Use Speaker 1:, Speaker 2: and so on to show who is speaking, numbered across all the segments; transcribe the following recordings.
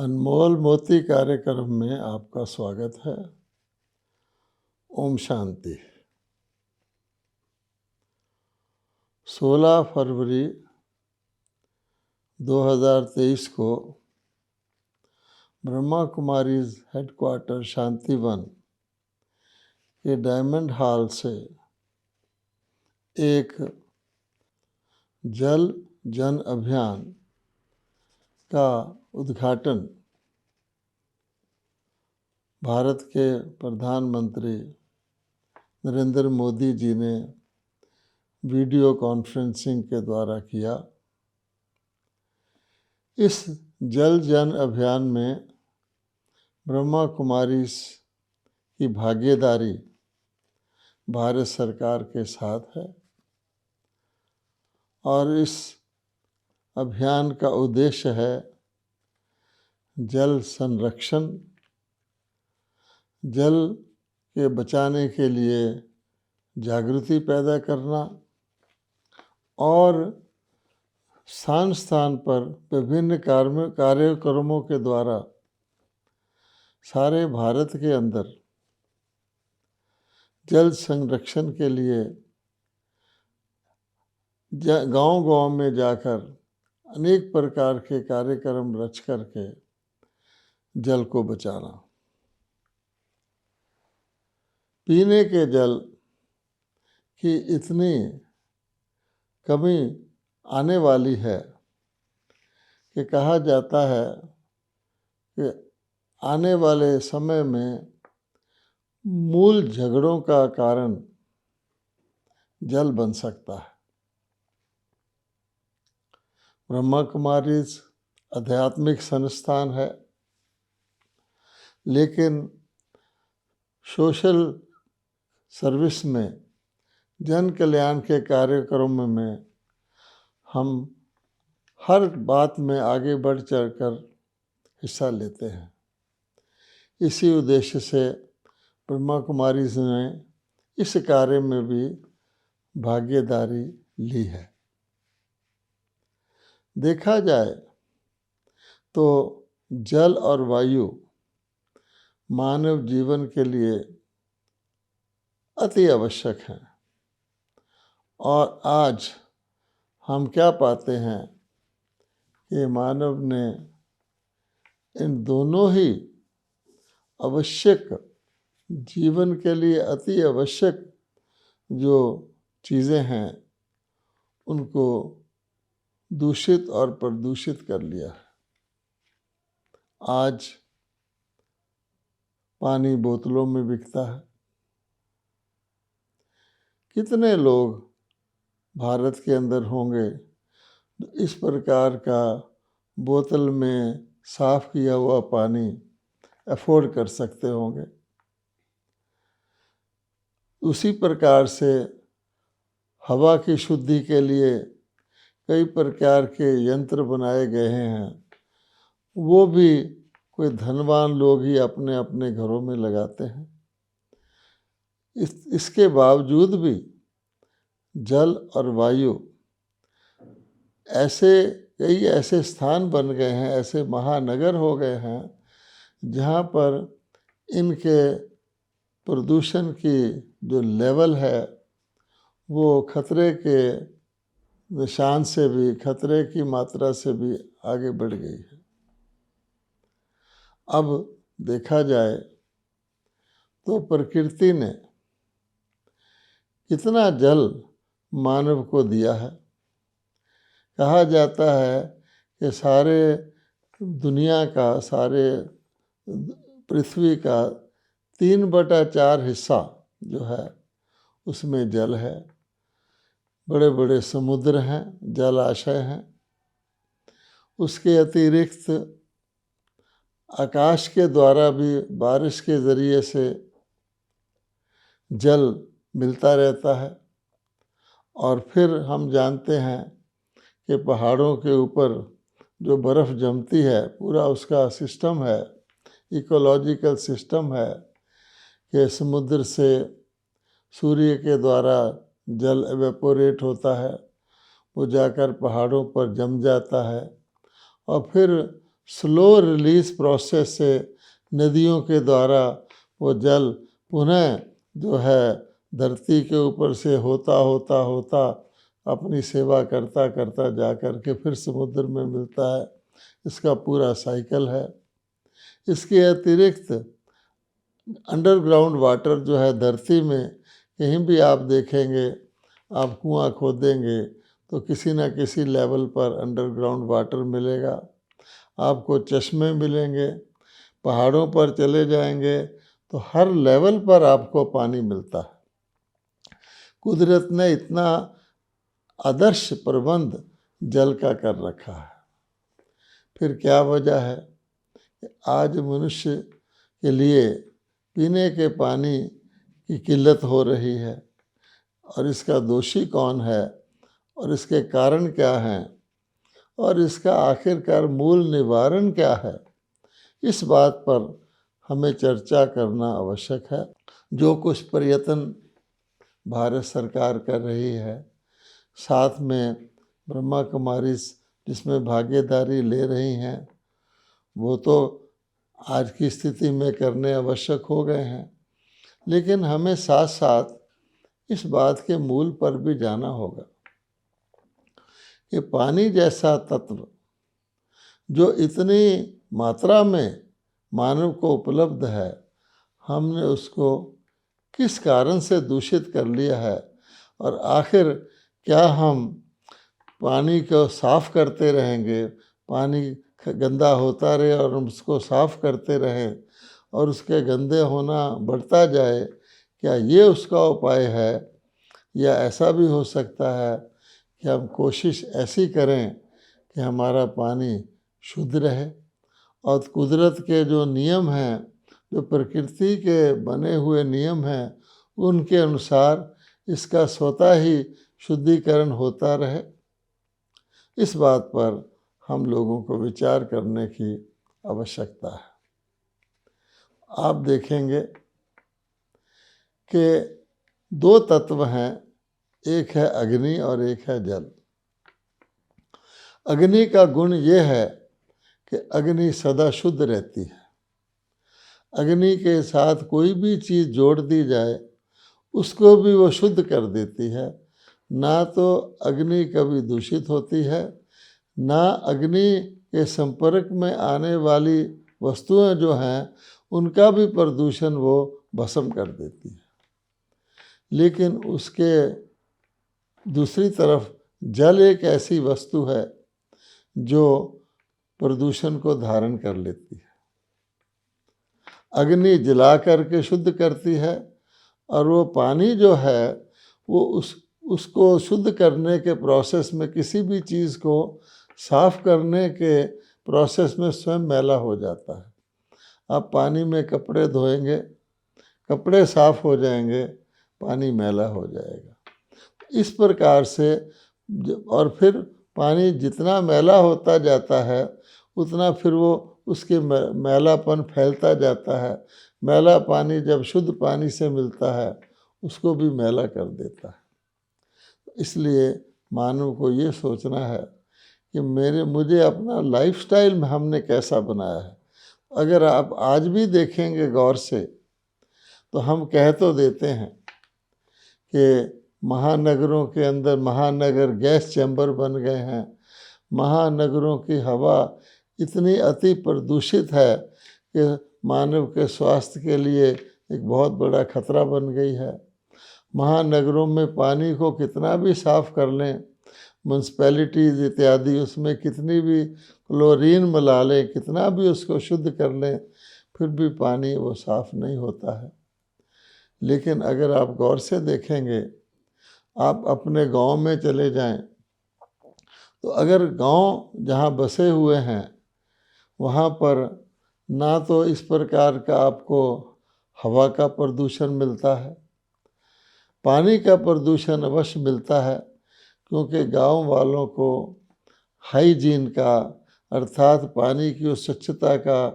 Speaker 1: अनमोल मोती कार्यक्रम में आपका स्वागत है। ओम शांति। 16 फरवरी 2023 को ब्रह्मा कुमारीज हेडक्वार्टर शांतिवन के डायमंड हॉल से एक जल जन अभियान का उद्घाटन भारत के प्रधानमंत्री नरेंद्र मोदी जी ने वीडियो कॉन्फ्रेंसिंग के द्वारा किया। इस जल जन अभियान में ब्रह्मा कुमारीज की भागीदारी भारत सरकार के साथ है और इस अभियान का उद्देश्य है जल संरक्षण, जल के बचाने के लिए जागृति पैदा करना और स्थान स्थान पर विभिन्न कार्यक्रमों के द्वारा सारे भारत के अंदर जल संरक्षण के लिए गांव-गांव में जाकर अनेक प्रकार के कार्यक्रम रच करके जल को बचाना। पीने के जल की इतनी कमी आने वाली है कि कहा जाता है कि आने वाले समय में मूल झगड़ों का कारण जल बन सकता है। ब्रह्मा कुमारीज आध्यात्मिक संस्थान है, लेकिन सोशल सर्विस में, जन कल्याण के कार्यक्रमों में हम हर बात में आगे बढ़ चढ़कर हिस्सा लेते हैं। इसी उद्देश्य से ब्रह्मा कुमारीज ने इस कार्य में भी भागीदारी ली है। देखा जाए तो जल और वायु मानव जीवन के लिए अति आवश्यक हैं और आज हम क्या पाते हैं कि मानव ने इन दोनों ही आवश्यक, जीवन के लिए अति आवश्यक जो चीज़ें हैं उनको दूषित और प्रदूषित कर लिया है। आज पानी बोतलों में बिकता है। कितने लोग भारत के अंदर होंगे इस प्रकार का बोतल में साफ किया हुआ पानी अफोर्ड कर सकते होंगे। उसी प्रकार से हवा की शुद्धि के लिए कई प्रकार के यंत्र बनाए गए हैं, वो भी कोई धनवान लोग ही अपने अपने घरों में लगाते हैं। इसके बावजूद भी जल और वायु कई ऐसे स्थान बन गए हैं, ऐसे महानगर हो गए हैं जहाँ पर इनके प्रदूषण की जो लेवल है वो खतरे के निशान से भी, खतरे की मात्रा से भी आगे बढ़ गई है। अब देखा जाए तो प्रकृति ने कितना जल मानव को दिया है। कहा जाता है कि सारे दुनिया का, सारे पृथ्वी का 3/4 हिस्सा जो है उसमें जल है। बड़े बड़े समुद्र हैं, जलाशय हैं। उसके अतिरिक्त आकाश के द्वारा भी बारिश के ज़रिए से जल मिलता रहता है और फिर हम जानते हैं कि पहाड़ों के ऊपर जो बर्फ़ जमती है, पूरा उसका सिस्टम है, इकोलॉजिकल सिस्टम है कि समुद्र से सूर्य के द्वारा जल एवेपोरेट होता है, वो जाकर पहाड़ों पर जम जाता है और फिर स्लो रिलीज प्रोसेस से नदियों के द्वारा वो जल पुनः जो है धरती के ऊपर से होता होता होता अपनी सेवा करता करता जा कर के फिर समुद्र में मिलता है। इसका पूरा साइकिल है। इसके अतिरिक्त अंडरग्राउंड वाटर जो है धरती में कहीं भी आप देखेंगे, आप कुआं खोदेंगे तो किसी न किसी लेवल पर अंडरग्राउंड वाटर मिलेगा। आपको चश्मे मिलेंगे, पहाड़ों पर चले जाएंगे तो हर लेवल पर आपको पानी मिलता है। कुदरत ने इतना आदर्श प्रबंध जल का कर रखा है। फिर क्या वजह है कि आज मनुष्य के लिए पीने के पानी की किल्लत हो रही है, और इसका दोषी कौन है और इसके कारण क्या हैं और इसका आखिरकार मूल निवारण क्या है, इस बात पर हमें चर्चा करना आवश्यक है। जो कुछ प्रयत्न भारत सरकार कर रही है, साथ में ब्रह्मा कुमारी जिसमें भागीदारी ले रही हैं, वो तो आज की स्थिति में करने आवश्यक हो गए हैं, लेकिन हमें साथ साथ इस बात के मूल पर भी जाना होगा कि पानी जैसा तत्व जो इतनी मात्रा में मानव को उपलब्ध है, हमने उसको किस कारण से दूषित कर लिया है, और आखिर क्या हम पानी को साफ करते रहेंगे, पानी गंदा होता रहे और हम उसको साफ करते रहें और उसके गंदे होना बढ़ता जाए, क्या ये उसका उपाय है? या ऐसा भी हो सकता है कि हम कोशिश ऐसी करें कि हमारा पानी शुद्ध रहे और कुदरत के जो नियम हैं, जो प्रकृति के बने हुए नियम हैं, उनके अनुसार इसका स्वतः ही शुद्धिकरण होता रहे। इस बात पर हम लोगों को विचार करने की आवश्यकता है। आप देखेंगे कि दो तत्व हैं, एक है अग्नि और एक है जल। अग्नि का गुण ये है कि अग्नि सदा शुद्ध रहती है। अग्नि के साथ कोई भी चीज़ जोड़ दी जाए उसको भी वो शुद्ध कर देती है। ना तो अग्नि कभी दूषित होती है, ना अग्नि के संपर्क में आने वाली वस्तुएं जो हैं उनका भी प्रदूषण वो भस्म कर देती है। लेकिन उसके दूसरी तरफ जल एक ऐसी वस्तु है जो प्रदूषण को धारण कर लेती है। अग्नि जला करके शुद्ध करती है, और वो पानी जो है वो उसको शुद्ध करने के प्रोसेस में, किसी भी चीज़ को साफ करने के प्रोसेस में स्वयं मैला हो जाता है। आप पानी में कपड़े धोएंगे, कपड़े साफ हो जाएंगे, पानी मैला हो जाएगा। इस प्रकार से और फिर पानी जितना मैला होता जाता है उतना फिर वो उसके मैलापन फैलता जाता है। मैला पानी जब शुद्ध पानी से मिलता है उसको भी मैला कर देता है। इसलिए मानव को ये सोचना है कि मुझे अपना लाइफस्टाइल में हमने कैसा बनाया है। अगर आप आज भी देखेंगे गौर से तो हम कह तो देते हैं कि महानगरों के अंदर महानगर गैस चैम्बर बन गए हैं, महानगरों की हवा इतनी अति प्रदूषित है कि मानव के स्वास्थ्य के लिए एक बहुत बड़ा खतरा बन गई है। महानगरों में पानी को कितना भी साफ कर लें, म्यूनसिपैलिटीज़ इत्यादि उसमें कितनी भी क्लोरीन मिला लें, कितना भी उसको शुद्ध कर लें, फिर भी पानी वो साफ नहीं होता है। लेकिन अगर आप गौर से देखेंगे, आप अपने गांव में चले जाएं, तो अगर गांव जहां बसे हुए हैं वहां पर ना तो इस प्रकार का आपको हवा का प्रदूषण मिलता है, पानी का प्रदूषण अवश्य मिलता है, क्योंकि गांव वालों को हाइजीन का, अर्थात पानी की उस स्वच्छता का,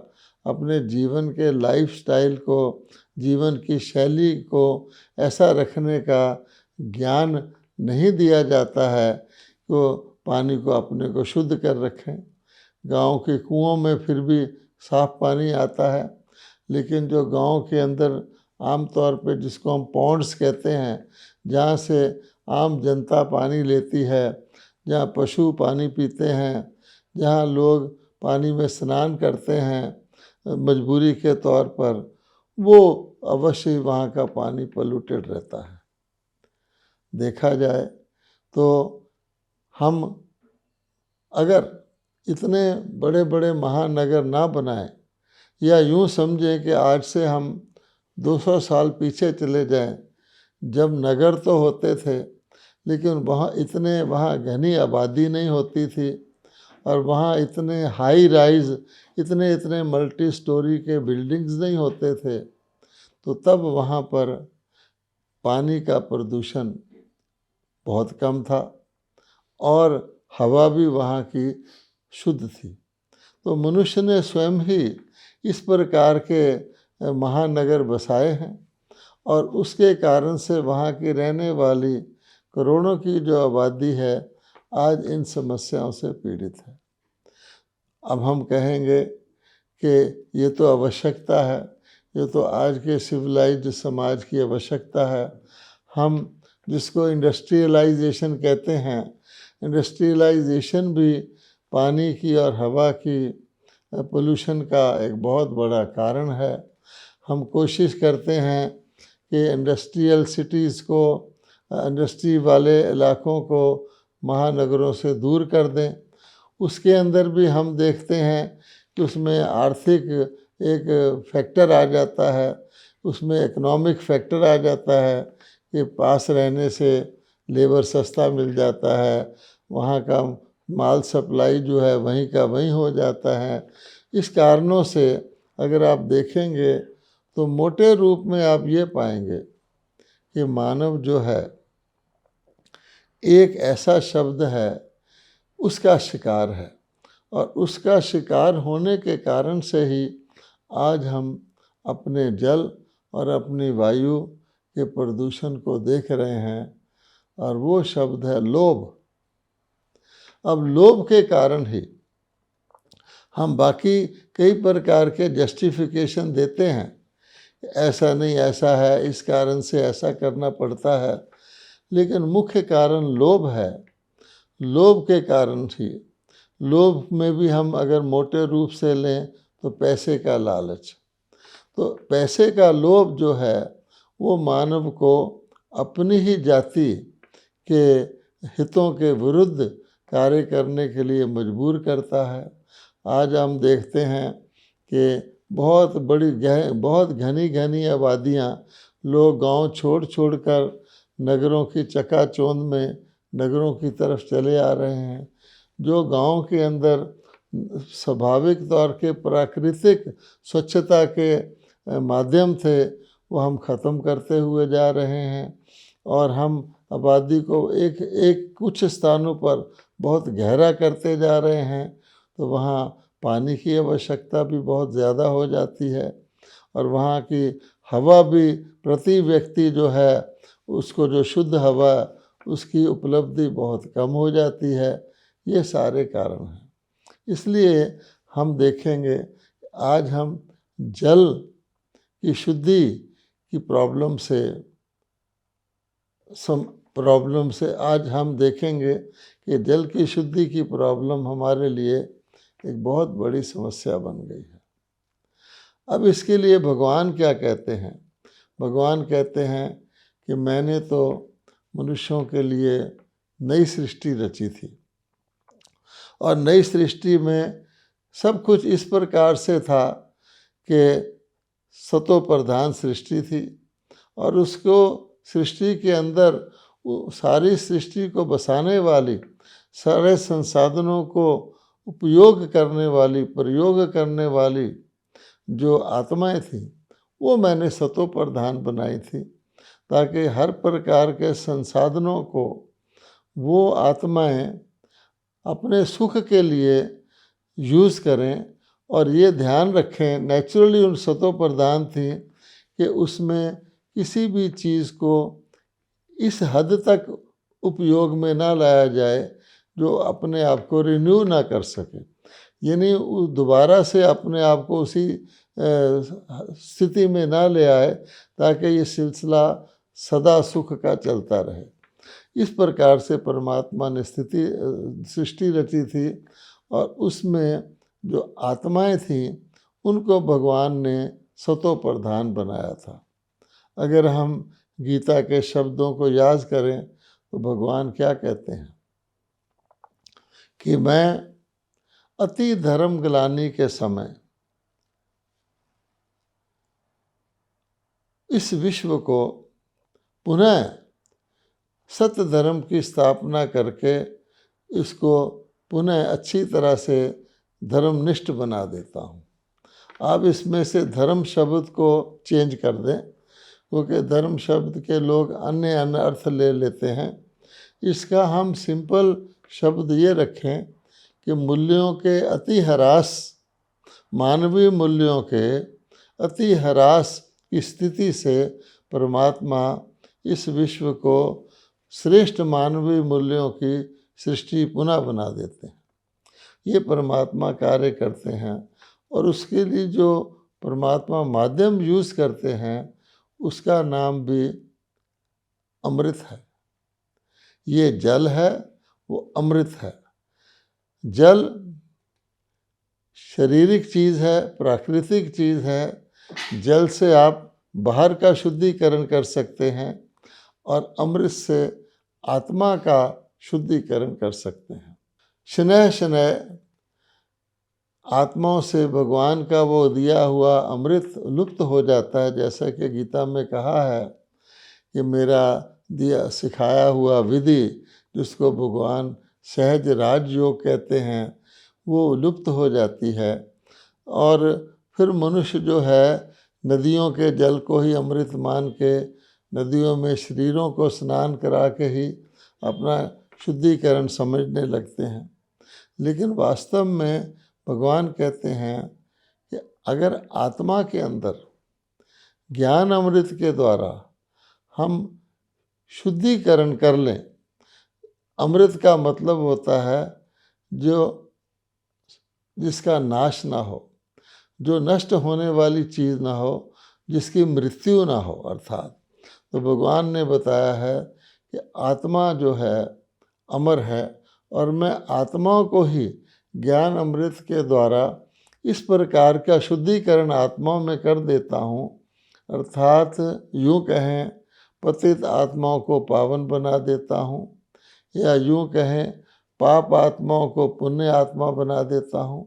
Speaker 1: अपने जीवन के लाइफस्टाइल को, जीवन की शैली को ऐसा रखने का ज्ञान नहीं दिया जाता है कि वो पानी को अपने को शुद्ध कर रखें। गांव के कुओं में फिर भी साफ पानी आता है, लेकिन जो गांव के अंदर आम तौर पे जिसको हम पॉन्ड्स कहते हैं, जहाँ से आम जनता पानी लेती है, जहाँ पशु पानी पीते हैं, जहाँ लोग पानी में स्नान करते हैं मजबूरी के तौर पर, वो अवश्य ही वहाँ का पानी पोल्यूटेड रहता है। देखा जाए तो हम अगर इतने बड़े बड़े महानगर ना बनाएं, या यूँ समझें कि आज से हम 200 साल पीछे चले जाएं, जब नगर तो होते थे लेकिन वहाँ घनी आबादी नहीं होती थी, और वहाँ इतने हाई राइज, इतने मल्टी स्टोरी के बिल्डिंग्स नहीं होते थे, तो तब वहाँ पर पानी का प्रदूषण बहुत कम था और हवा भी वहाँ की शुद्ध थी। तो मनुष्य ने स्वयं ही इस प्रकार के महानगर बसाए हैं, और उसके कारण से वहाँ की रहने वाली करोड़ों की जो आबादी है आज इन समस्याओं से पीड़ित है। अब हम कहेंगे कि ये तो आवश्यकता है, ये तो आज के सिविलाइज्ड समाज की आवश्यकता है। हम जिसको इंडस्ट्रियलाइजेशन कहते हैं, इंडस्ट्रियलाइजेशन भी पानी की और हवा की पोल्यूशन का एक बहुत बड़ा कारण है। हम कोशिश करते हैं कि इंडस्ट्रियल सिटीज़ को, इंडस्ट्री वाले इलाकों को महानगरों से दूर कर दें। उसके अंदर भी हम देखते हैं कि उसमें आर्थिक एक फैक्टर आ जाता है, उसमें इकोनॉमिक फैक्टर आ जाता है कि पास रहने से लेबर सस्ता मिल जाता है, वहाँ का माल सप्लाई जो है वहीं का वहीं हो जाता है। इस कारणों से अगर आप देखेंगे तो मोटे रूप में आप ये पाएंगे कि मानव जो है एक ऐसा शब्द है, उसका शिकार है, और उसका शिकार होने के कारण से ही आज हम अपने जल और अपनी वायु के प्रदूषण को देख रहे हैं, और वो शब्द है लोभ। अब लोभ के कारण ही हम बाकी कई प्रकार के जस्टिफिकेशन देते हैं, ऐसा नहीं ऐसा है, इस कारण से ऐसा करना पड़ता है, लेकिन मुख्य कारण लोभ है। लोभ के कारण ही, लोभ में भी हम अगर मोटे रूप से लें तो पैसे का लालच। तो पैसे का लोभ जो है वो मानव को अपनी ही जाति के हितों के विरुद्ध कार्य करने के लिए मजबूर करता है। आज हम देखते हैं कि बहुत घनी आबादियाँ, लोग गांव छोड़ कर नगरों की चकाचौंध में नगरों की तरफ चले आ रहे हैं। जो गांव के अंदर स्वाभाविक तौर के प्राकृतिक स्वच्छता के माध्यम थे वो हम ख़त्म करते हुए जा रहे हैं, और हम आबादी को एक कुछ स्थानों पर बहुत गहरा करते जा रहे हैं। तो वहाँ पानी की आवश्यकता भी बहुत ज़्यादा हो जाती है, और वहाँ की हवा भी प्रति व्यक्ति जो है उसको जो शुद्ध हवा उसकी उपलब्धि बहुत कम हो जाती है। ये सारे कारण हैं। इसलिए हम देखेंगे आज हम जल की शुद्धि की प्रॉब्लम से आज हम देखेंगे कि जल की शुद्धि की प्रॉब्लम हमारे लिए एक बहुत बड़ी समस्या बन गई है। अब इसके लिए भगवान क्या कहते हैं? भगवान कहते हैं कि मैंने तो मनुष्यों के लिए नई सृष्टि रची थी, और नई सृष्टि में सब कुछ इस प्रकार से था कि सतो प्रधान सृष्टि थी, और उसको सृष्टि के अंदर सारी सृष्टि को बसाने वाली, सारे संसाधनों को उपयोग करने वाली, प्रयोग करने वाली जो आत्माएं थी वो मैंने सतो प्रधान बनाई थी, ताकि हर प्रकार के संसाधनों को वो आत्माएं अपने सुख के लिए यूज़ करें, और ये ध्यान रखें नेचुरली उन सतो प्रधान थी कि उसमें किसी भी चीज़ को इस हद तक उपयोग में ना लाया जाए जो अपने आप को रिन्यू ना कर सके। यानी वो दोबारा से अपने आप को उसी स्थिति में ना ले आए ताकि ये सिलसिला सदा सुख का चलता रहे। इस प्रकार से परमात्मा ने सृष्टि रची थी और उसमें जो आत्माएं थीं उनको भगवान ने सतो प्रधान बनाया था। अगर हम गीता के शब्दों को याद करें तो भगवान क्या कहते हैं कि मैं अति धर्म ग्लानि के समय इस विश्व को पुनः सत्य धर्म की स्थापना करके इसको पुनः अच्छी तरह से धर्मनिष्ठ बना देता हूँ। आप इसमें से धर्म शब्द को चेंज कर दें, क्योंकि धर्म शब्द के लोग अन्य अन्य अर्थ ले लेते हैं। इसका हम सिंपल शब्द ये रखें कि मूल्यों के अति ह्रास, मानवीय मूल्यों के अति ह्रास की स्थिति से परमात्मा इस विश्व को श्रेष्ठ मानवीय मूल्यों की सृष्टि पुनः बना देते हैं। ये परमात्मा कार्य करते हैं और उसके लिए जो परमात्मा माध्यम यूज़ करते हैं उसका नाम भी अमृत है। ये जल है, वो अमृत है। जल शारीरिक चीज़ है, प्राकृतिक चीज़ है। जल से आप बाहर का शुद्धिकरण कर सकते हैं और अमृत से आत्मा का शुद्धिकरण कर सकते हैं। शनैः शनैः आत्माओं से भगवान का वो दिया हुआ अमृत लुप्त हो जाता है, जैसा कि गीता में कहा है कि मेरा दिया सिखाया हुआ विधि, जिसको भगवान सहज राजयोग कहते हैं, वो लुप्त हो जाती है और फिर मनुष्य जो है नदियों के जल को ही अमृत मान के नदियों में शरीरों को स्नान करा के ही अपना शुद्धिकरण समझने लगते हैं। लेकिन वास्तव में भगवान कहते हैं कि अगर आत्मा के अंदर ज्ञान अमृत के द्वारा हम शुद्धिकरण कर लें, अमृत का मतलब होता है जिसका नाश ना हो, जो नष्ट होने वाली चीज़ ना हो, जिसकी मृत्यु ना हो। अर्थात तो भगवान ने बताया है कि आत्मा जो है अमर है और मैं आत्माओं को ही ज्ञान अमृत के द्वारा इस प्रकार का शुद्धिकरण आत्माओं में कर देता हूँ। अर्थात यूँ कहें पतित आत्माओं को पावन बना देता हूँ, या यूँ कहें पाप आत्माओं को पुण्य आत्मा बना देता हूँ,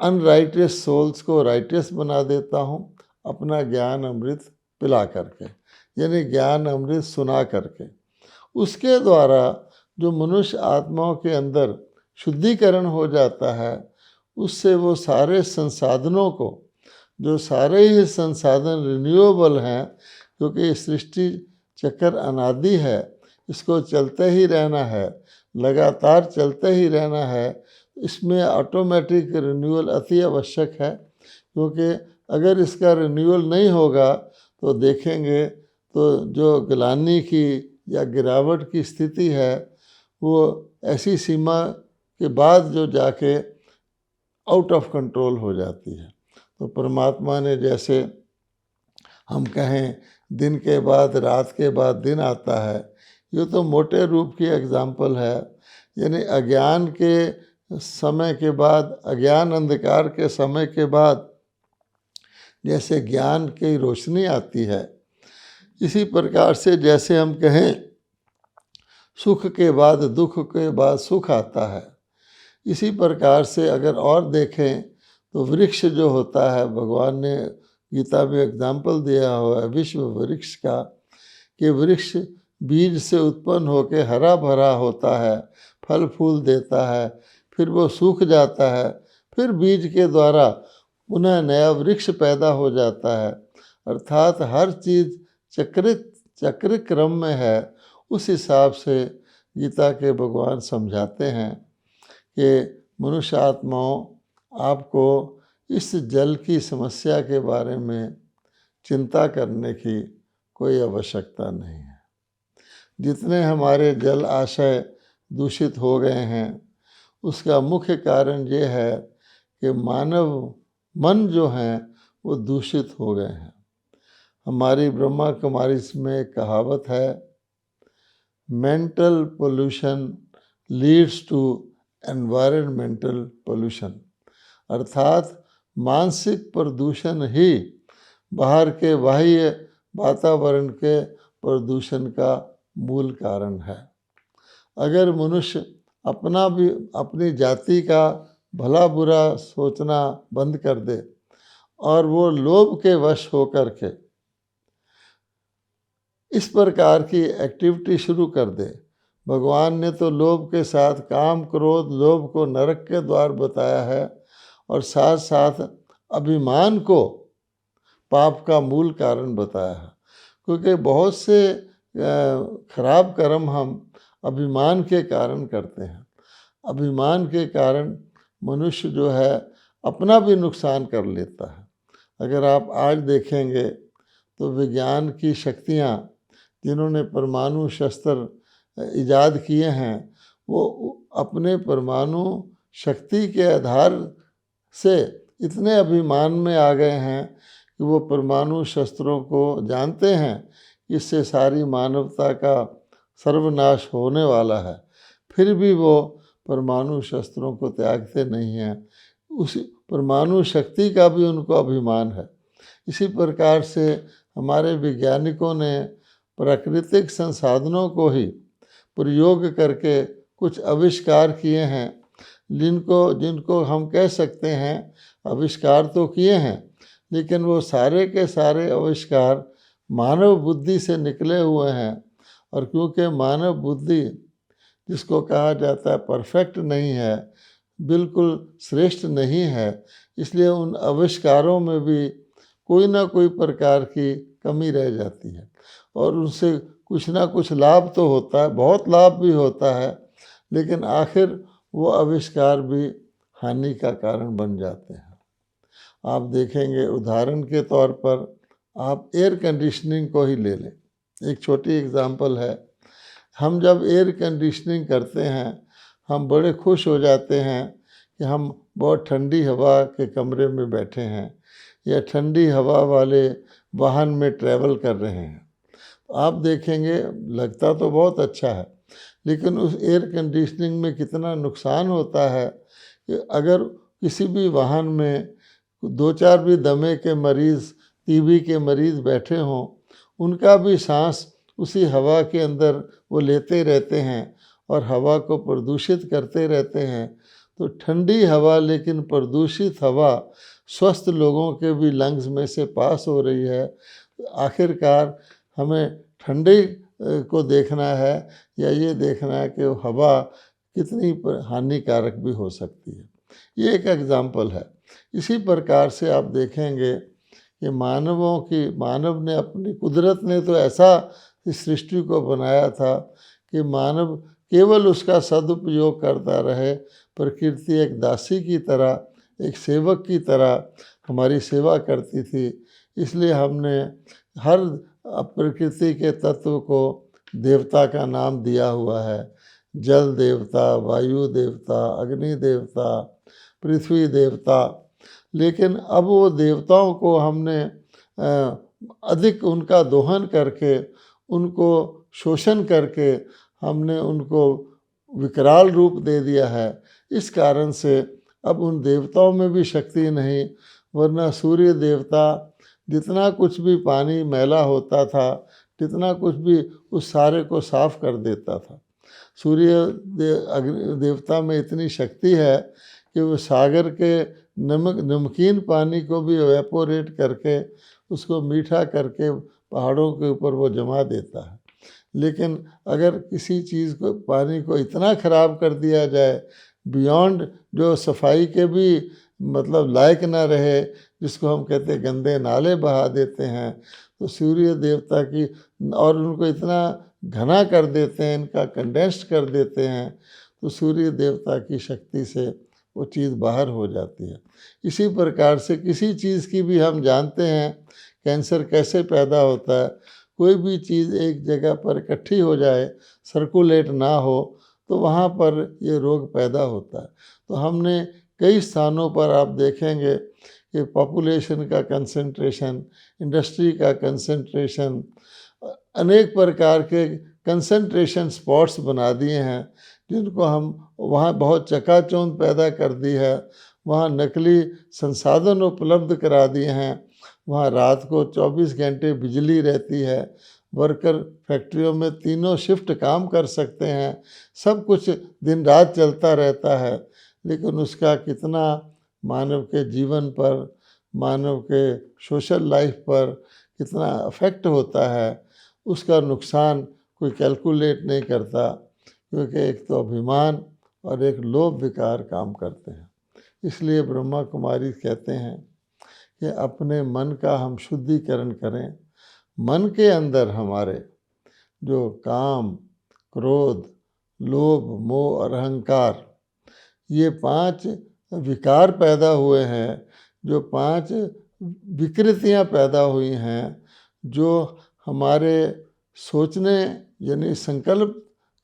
Speaker 1: अनराइटियस सोल्स को राइटियस बना देता हूँ अपना ज्ञान अमृत पिला करके, यानी ज्ञान अमृत सुना करके। उसके द्वारा जो मनुष्य आत्माओं के अंदर शुद्धिकरण हो जाता है, उससे वो सारे संसाधनों को, जो सारे ही संसाधन रिन्यूएबल हैं, क्योंकि सृष्टि चक्र अनादि है, इसको चलते ही रहना है, लगातार चलते ही रहना है। इसमें ऑटोमेटिक रिन्यूअल अति आवश्यक है, क्योंकि अगर इसका रिन्यूअल नहीं होगा तो देखेंगे तो जो ग्लानि की या गिरावट की स्थिति है वो ऐसी सीमा के बाद जो जाके आउट ऑफ कंट्रोल हो जाती है। तो परमात्मा ने जैसे हम कहें दिन के बाद रात के बाद दिन आता है, ये तो मोटे रूप की एग्जाम्पल है। यानी अज्ञान के समय के बाद, अज्ञान अंधकार के समय के बाद जैसे ज्ञान की रोशनी आती है, इसी प्रकार से जैसे हम कहें सुख के बाद दुख के बाद सुख आता है, इसी प्रकार से अगर और देखें तो वृक्ष जो होता है, भगवान ने गीता में एग्जाम्पल दिया हुआ है विश्व वृक्ष का, कि वृक्ष बीज से उत्पन्न होकर हरा भरा होता है, फल फूल देता है, फिर वो सूख जाता है, फिर बीज के द्वारा पुनः नया वृक्ष पैदा हो जाता है। अर्थात हर चीज़ चक्र क्रम में है। उस हिसाब से गीता के भगवान समझाते हैं कि मनुष्य आत्माओं, आपको इस जल की समस्या के बारे में चिंता करने की कोई आवश्यकता नहीं है। जितने हमारे जल आशय दूषित हो गए हैं उसका मुख्य कारण ये है कि मानव मन जो हैं वो दूषित हो गए हैं। हमारी ब्रह्मा कुमारी में एक कहावत है, mental pollution leads to environmental pollution, अर्थात मानसिक प्रदूषण ही बाहर के बाह्य वातावरण के प्रदूषण का मूल कारण है। अगर मनुष्य अपनी जाति का भला बुरा सोचना बंद कर दे और वो लोभ के वश होकर के इस प्रकार की एक्टिविटी शुरू कर दे, भगवान ने तो लोभ के साथ काम क्रोध लोभ को नरक के द्वार बताया है और साथ साथ अभिमान को पाप का मूल कारण बताया है, क्योंकि बहुत से खराब कर्म हम अभिमान के कारण करते हैं। अभिमान के कारण मनुष्य जो है अपना भी नुकसान कर लेता है। अगर आप आज देखेंगे तो विज्ञान की शक्तियाँ, जिन्होंने परमाणु शस्त्र इजाद किए हैं, वो अपने परमाणु शक्ति के आधार से इतने अभिमान में आ गए हैं कि वो परमाणु शस्त्रों को जानते हैं कि इससे सारी मानवता का सर्वनाश होने वाला है, फिर भी वो परमाणु शस्त्रों को त्यागते नहीं हैं। उस परमाणु शक्ति का भी उनको अभिमान है। इसी प्रकार से हमारे वैज्ञानिकों ने प्राकृतिक संसाधनों को ही प्रयोग करके कुछ आविष्कार किए हैं, जिनको हम कह सकते हैं आविष्कार तो किए हैं, लेकिन वो सारे के सारे आविष्कार मानव बुद्धि से निकले हुए हैं। और क्योंकि मानव बुद्धि, जिसको कहा जाता है परफेक्ट नहीं है, बिल्कुल श्रेष्ठ नहीं है, इसलिए उन आविष्कारों में भी कोई ना कोई प्रकार की कमी रह जाती है और उनसे कुछ ना कुछ लाभ तो होता है, बहुत लाभ भी होता है, लेकिन आखिर वो आविष्कार भी हानि का कारण बन जाते हैं। आप देखेंगे, उदाहरण के तौर पर आप एयर कंडीशनिंग को ही ले लें, एक छोटी एग्जांपल है। हम जब एयर कंडीशनिंग करते हैं, हम बड़े खुश हो जाते हैं कि हम बहुत ठंडी हवा के कमरे में बैठे हैं या ठंडी हवा वाले वाहन में ट्रैवल कर रहे हैं। आप देखेंगे लगता तो बहुत अच्छा है, लेकिन उस एयर कंडीशनिंग में कितना नुकसान होता है कि अगर किसी भी वाहन में 2-4 भी दमे के मरीज़, टीबी के मरीज़ बैठे हों, उनका भी सांस उसी हवा के अंदर वो लेते रहते हैं और हवा को प्रदूषित करते रहते हैं। तो ठंडी हवा लेकिन प्रदूषित हवा स्वस्थ लोगों के भी लंग्स में से पास हो रही है। आखिरकार हमें ठंडी को देखना है या ये देखना है कि हवा कितनी हानिकारक भी हो सकती है। ये एक एग्जाम्पल है। इसी प्रकार से आप देखेंगे कि मानव ने अपनी कुदरत ने तो ऐसा इस सृष्टि को बनाया था कि मानव केवल उसका सदुपयोग करता रहे। प्रकृति एक दासी की तरह, एक सेवक की तरह हमारी सेवा करती थी। इसलिए हमने हर प्रकृति के तत्व को देवता का नाम दिया हुआ है। जल देवता, वायु देवता, अग्नि देवता, पृथ्वी देवता। लेकिन अब वो देवताओं को हमने अधिक उनका दोहन करके, उनको शोषण करके हमने उनको विकराल रूप दे दिया है। इस कारण से अब उन देवताओं में भी शक्ति नहीं, वरना सूर्य देवता जितना कुछ भी पानी मैला होता था, जितना कुछ भी उस सारे को साफ कर देता था। देवता में इतनी शक्ति है कि वो सागर के नमकीन पानी को भी एवेपोरेट करके उसको मीठा करके पहाड़ों के ऊपर वो जमा देता है। लेकिन अगर किसी चीज़ को, पानी को इतना ख़राब कर दिया जाए बियॉन्ड जो सफाई के भी मतलब लायक ना रहे, जिसको हम कहते हैं गंदे नाले बहा देते हैं, तो सूर्य देवता की, और उनको इतना घना कर देते हैं, इनका कंडेंस्ड कर देते हैं, तो सूर्य देवता की शक्ति से वो चीज़ बाहर हो जाती है। इसी प्रकार से किसी चीज़ की भी हम जानते हैं कैंसर कैसे पैदा होता है। कोई भी चीज़ एक जगह पर इकट्ठी हो जाए, सर्कुलेट ना हो, तो वहाँ पर ये रोग पैदा होता है। तो हमने कई स्थानों पर आप देखेंगे कि पॉपुलेशन का कंसंट्रेशन, इंडस्ट्री का कंसंट्रेशन, अनेक प्रकार के कंसंट्रेशन स्पॉट्स बना दिए हैं, जिनको हम वहाँ बहुत चकाचौंध पैदा कर दी है। वहाँ नकली संसाधन उपलब्ध करा दिए हैं। वहाँ रात को 24 घंटे बिजली रहती है। वर्कर फैक्ट्रियों में तीनों शिफ्ट काम कर सकते हैं। सब कुछ दिन रात चलता रहता है, लेकिन उसका कितना मानव के जीवन पर, मानव के सोशल लाइफ पर कितना अफेक्ट होता है, उसका नुकसान कोई कैलकुलेट नहीं करता, क्योंकि एक तो अभिमान और एक लोभ विकार काम करते हैं। इसलिए ब्रह्मा कुमारी कहते हैं कि अपने मन का हम शुद्धिकरण करें। मन के अंदर हमारे जो काम, क्रोध, लोभ, मोह और अहंकार, ये 5 विकार पैदा हुए हैं, जो 5 विकृतियां पैदा हुई हैं, जो हमारे सोचने यानी संकल्प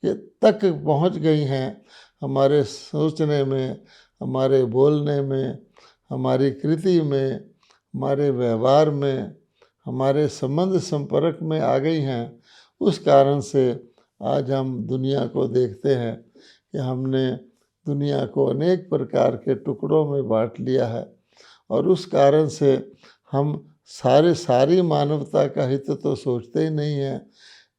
Speaker 1: के तक पहुंच गई हैं। हमारे सोचने में, हमारे बोलने में, हमारी कृति में, हमारे व्यवहार में, हमारे संबंध संपर्क में आ गई हैं। उस कारण से आज हम दुनिया को देखते हैं कि हमने दुनिया को अनेक प्रकार के टुकड़ों में बांट लिया है, और उस कारण से हम सारी मानवता का हित तो सोचते ही नहीं हैं।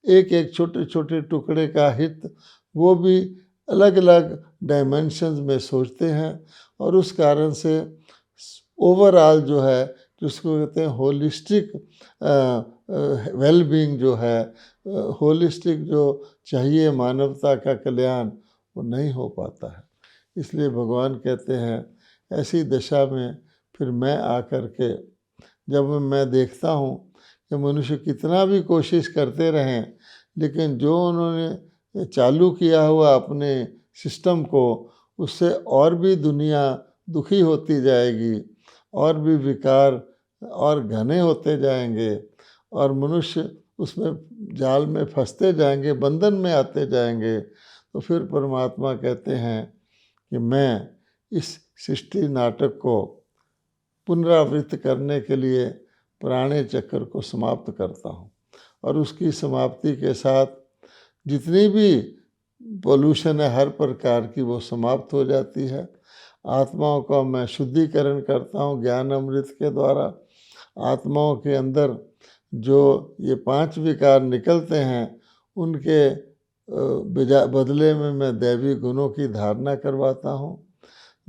Speaker 1: एक एक छोटे छोटे टुकड़े का हित वो भी अलग अलग डायमेंशंस में सोचते हैं, और उस कारण से ओवरऑल जो है, जिसको कहते हैं होलिस्टिक वेलबींग जो है, होलिस्टिक जो चाहिए मानवता का कल्याण, वो नहीं हो पाता है। इसलिए भगवान कहते हैं ऐसी दशा में फिर मैं आकर के, जब मैं देखता हूँ कि मनुष्य कितना भी कोशिश करते रहें, लेकिन जो उन्होंने चालू किया हुआ अपने सिस्टम को, उससे और भी दुनिया दुखी होती जाएगी, और भी विकार और घने होते जाएंगे, और मनुष्य उसमें जाल में फंसते जाएंगे, बंधन में आते जाएंगे। तो फिर परमात्मा कहते हैं कि मैं इस सृष्टि नाटक को पुनरावृत्त करने के लिए प्राणे चक्र को समाप्त करता हूँ, और उसकी समाप्ति के साथ जितनी भी पोल्यूशन है हर प्रकार की, वो समाप्त हो जाती है। आत्माओं का मैं शुद्धिकरण करता हूँ ज्ञान अमृत के द्वारा। आत्माओं के अंदर जो ये 5 विकार निकलते हैं, उनके बदले में मैं दैवी गुणों की धारणा करवाता हूँ।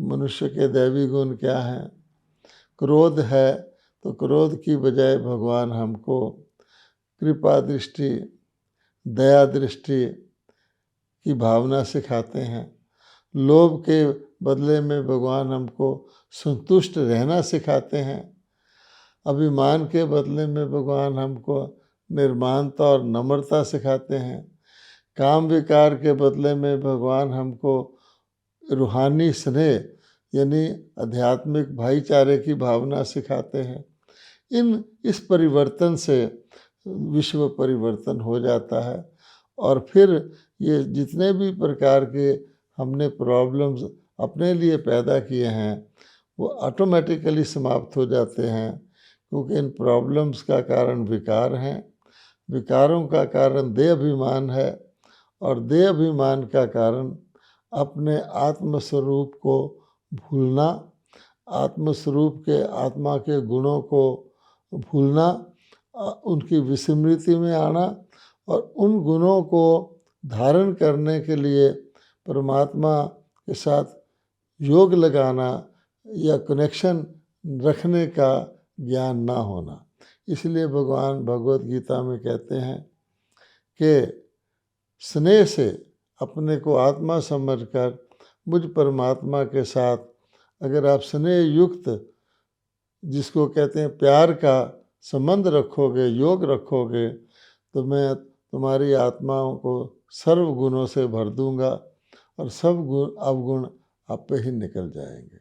Speaker 1: मनुष्य के दैवी गुण क्या हैं? क्रोध है, तो क्रोध की बजाय भगवान हमको कृपा दृष्टि, दया दृष्टि की भावना सिखाते हैं। लोभ के बदले में भगवान हमको संतुष्ट रहना सिखाते हैं। अभिमान के बदले में भगवान हमको निर्माणता और नम्रता सिखाते हैं। काम विकार के बदले में भगवान हमको रूहानी स्नेह यानी आध्यात्मिक भाईचारे की भावना सिखाते हैं। इस परिवर्तन से विश्व परिवर्तन हो जाता है, और फिर ये जितने भी प्रकार के हमने प्रॉब्लम्स अपने लिए पैदा किए हैं, वो ऑटोमेटिकली समाप्त हो जाते हैं, क्योंकि इन प्रॉब्लम्स का कारण विकार हैं। विकारों का कारण देह अभिमान है, और देह अभिमान का कारण अपने आत्मस्वरूप को भूलना, आत्मस्वरूप के आत्मा के गुणों को भूलना, उनकी विस्मृति में आना, और उन गुणों को धारण करने के लिए परमात्मा के साथ योग लगाना या कनेक्शन रखने का ज्ञान ना होना। इसलिए भगवान भगवत गीता में कहते हैं कि स्नेह से अपने को आत्मा समझकर मुझ परमात्मा के साथ अगर आप स्नेह युक्त, जिसको कहते हैं प्यार का संबंध रखोगे, योग रखोगे, तो मैं तुम्हारी आत्माओं को सर्व गुणों से भर दूंगा, और सब गुण अवगुण आप पे ही निकल जाएंगे।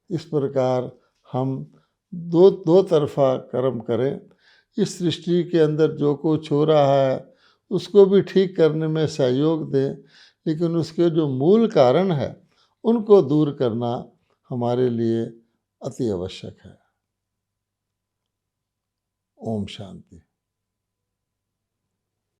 Speaker 1: इस प्रकार हम दो तरफा कर्म करें। इस सृष्टि के अंदर जो कुछ हो रहा है उसको भी ठीक करने में सहयोग दें, लेकिन उसके जो मूल कारण है उनको दूर करना हमारे लिए अति आवश्यक है। ओम शांति।